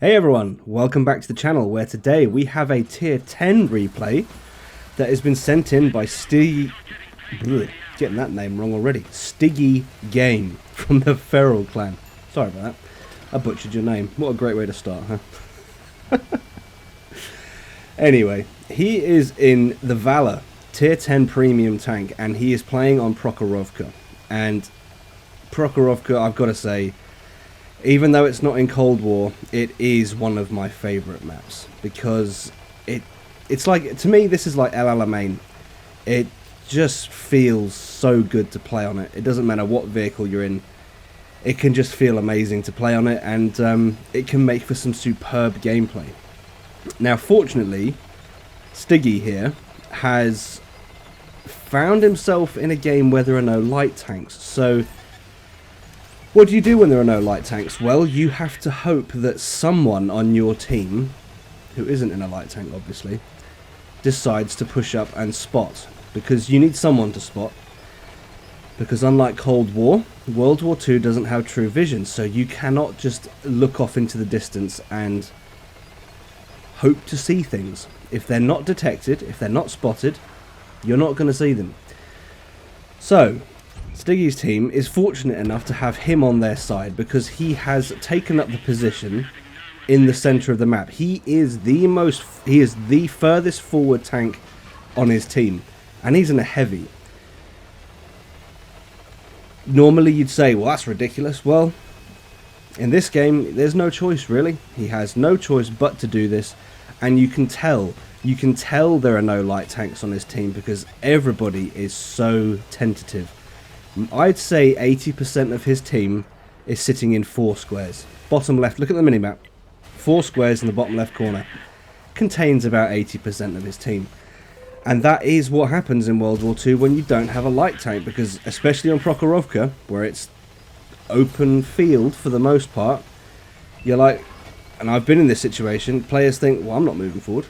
Hey everyone, welcome back to the channel where today we have a tier 10 replay that has been sent in by getting that name wrong already, StiggyGame from the Feral clan. Sorry about that, I butchered your name. What a great way to start, huh? Anyway, he is in the Valor tier 10 premium tank and he is playing on Prokhorovkha. And Prokhorovkha, I've got to say, even though it's not in Cold War, it is one of my favourite maps because it's like, to me, this is like El Alamein. It just feels so good to play on it. It doesn't matter what vehicle you're in. It can just feel amazing to play on it, and it can make for some superb gameplay. Now, fortunately, Stiggy here has found himself in a game where there are no light tanks, so what do you do when there are no light tanks? Well, you have to hope that someone on your team, who isn't in a light tank obviously, decides to push up and spot. Because you need someone to spot. Because unlike Cold War, World War II doesn't have true vision, so you cannot just look off into the distance and hope to see things. If they're not detected, if they're not spotted, you're not going to see them. So Stiggy's team is fortunate enough to have him on their side because he has taken up the position in the center of the map. He is the furthest forward tank on his team, and he's in a heavy. Normally you'd say, well, that's ridiculous. Well, in this game there's no choice really. He has no choice but to do this, and you can tell there are no light tanks on his team because everybody is so tentative. I'd say 80% of his team is sitting in 4 squares. Bottom left, look at the minimap. 4 squares in the bottom left corner contains about 80% of his team. And that is what happens in World War II when you don't have a light tank, because especially on Prokhorovkha, where it's open field for the most part, you're like, and I've been in this situation, players think, well, I'm not moving forward.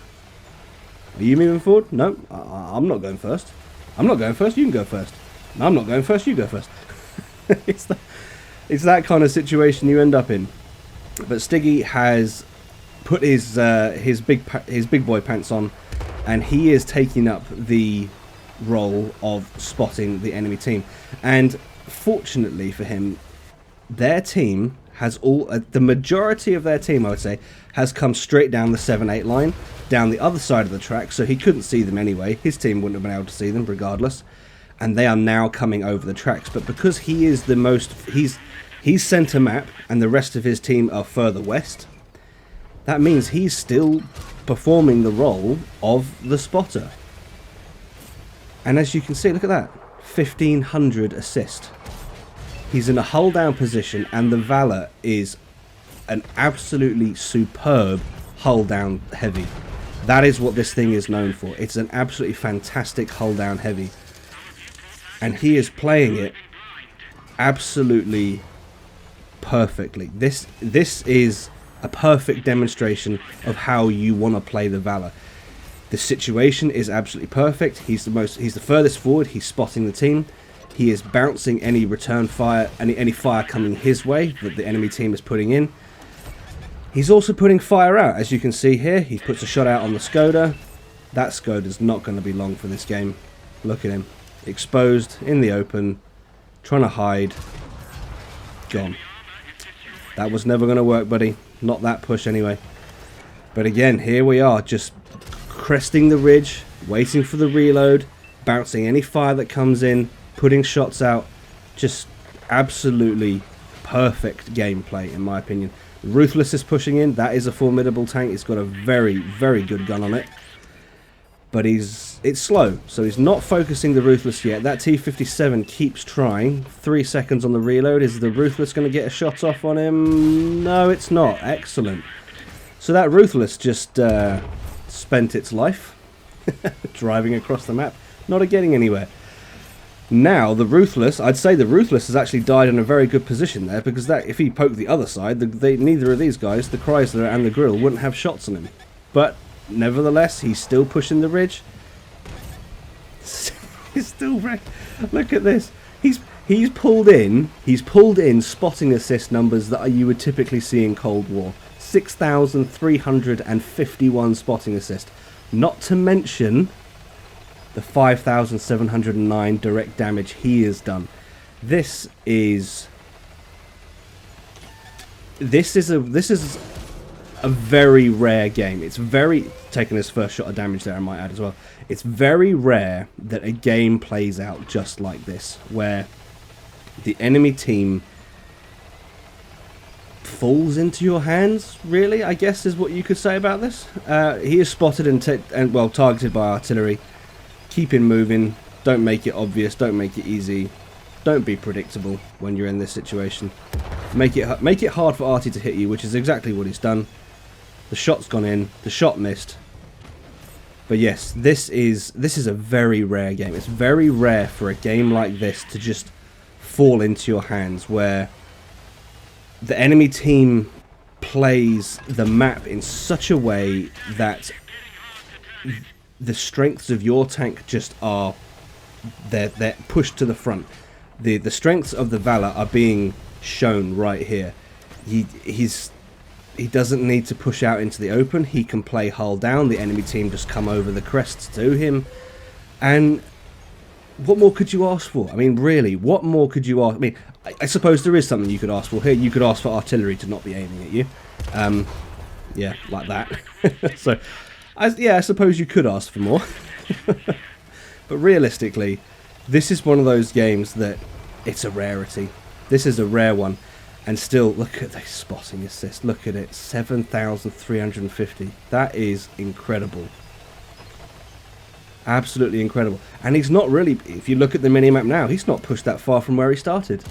Are you moving forward? No, I'm not going first. I'm not going first, you can go first. No, I'm not going first, you go first. it's that kind of situation you end up in. But Stiggy has put his big boy pants on, and he is taking up the role of spotting the enemy team. And fortunately for him, their team has the majority of their team, I would say, has come straight down the 7-8 line, down the other side of the track, so he couldn't see them anyway. His team wouldn't have been able to see them regardless. And they are now coming over the tracks, but because he is the most, he's center map and the rest of his team are further west, that means he's still performing the role of the spotter. And as you can see, look at that, 1500 assist. He's in a hull down position, and the Valor is an absolutely superb hull down heavy. That is what this thing is known for. It's an absolutely fantastic hull down heavy. And he is playing it absolutely perfectly. This is a perfect demonstration of how you want to play the Valor. The situation is absolutely perfect. He's the furthest forward. He's spotting the team. He is bouncing any return fire, any fire coming his way that the enemy team is putting in. He's also putting fire out, as you can see here. He puts a shot out on the Skoda. That Skoda's not going to be long for this game. Look at him. Exposed in the open, trying to hide, gone. That was never going to work, buddy. Not that push anyway. But again, here we are, just cresting the ridge, waiting for the reload, bouncing any fire that comes in, putting shots out. Just absolutely perfect gameplay, in my opinion. Ruthless is pushing in. That is a formidable tank. It's got a very, very good gun on it. But it's slow, so he's not focusing the Ruthless yet. That T-57 keeps trying. 3 seconds on the reload. Is the Ruthless going to get a shot off on him? No, it's not. Excellent. So that Ruthless just spent its life driving across the map, not getting anywhere. Now, the Ruthless, I'd say the Ruthless has actually died in a very good position there, because that if he poked the other side, neither of these guys, the Chrysler and the Grill, wouldn't have shots on him. But nevertheless, he's still pushing the ridge. He's still wrecked. Look at this. He's pulled in spotting assist numbers that you would typically see in Cold War. 6,351 spotting assist. Not to mention the 5,709 direct damage he has done. This is a very rare game. It's very, taking his first shot of damage there, I might add as well. It's very rare that a game plays out just like this, where the enemy team falls into your hands, really, I guess is what you could say about this. He is spotted and well, targeted by artillery. Keep him moving. Don't make it obvious. Don't make it easy. Don't be predictable when you're in this situation. Make it hard for Artie to hit you, which is exactly what he's done. The shot's gone in. The shot missed. But yes, this is a very rare game. It's very rare for a game like this to just fall into your hands, where the enemy team plays the map in such a way that the strengths of your tank just are they're pushed to the front. The strengths of the Valor are being shown right here. He doesn't need to push out into the open. He can play hull down. The enemy team just come over the crests to him. And what more could you ask for? I mean, really, what more could you ask? I mean, I suppose there is something you could ask for here. You could ask for artillery to not be aiming at you. Yeah, like that. So, I suppose you could ask for more. But realistically, this is one of those games that it's a rarity. This is a rare one. And still, look at the spotting assist. Look at it, 7,350. That is incredible. Absolutely incredible. And he's not really, if you look at the minimap now, he's not pushed that far from where he started.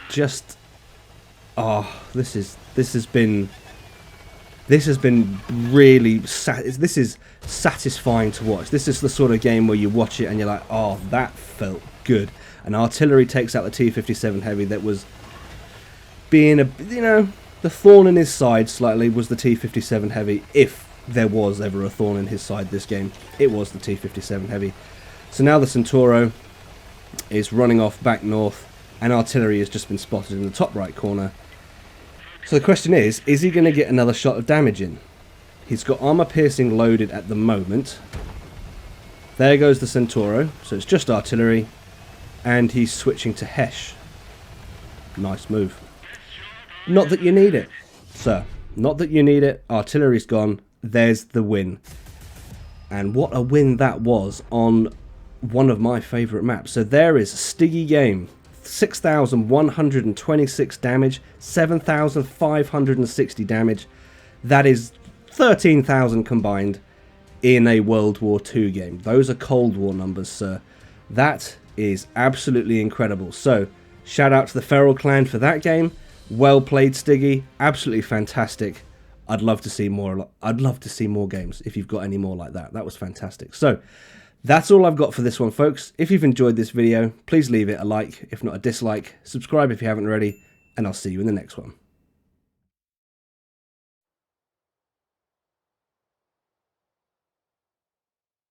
Just, this has been really, this is satisfying to watch. This is the sort of game where you watch it and you're like, oh, that felt good. And artillery takes out the T-57 Heavy that was being the thorn in his side slightly was the T-57 Heavy. If there was ever a thorn in his side this game, it was the T-57 Heavy. So now the Centauro is running off back north, and artillery has just been spotted in the top right corner. So the question is he going to get another shot of damage in? He's got armor piercing loaded at the moment. There goes the Centauro, so it's just artillery. And he's switching to Hesh. Nice move. Not that you need it, sir. Not that you need it. Artillery's gone. There's the win. And what a win that was on one of my favourite maps. So there is StiggyGame. 6,126 damage. 7,560 damage. That is 13,000 combined in a World War II game. Those are Cold War numbers, sir. That is absolutely incredible. So shout out to the Feral Clan for that game. Well played, Stiggy. Absolutely fantastic. I'd love to see more. I'd love to see more games if you've got any more like that. That was fantastic. So that's all I've got for this one, folks. If you've enjoyed this video, please leave it a like, if not a dislike. Subscribe if you haven't already, and I'll see you in the next one.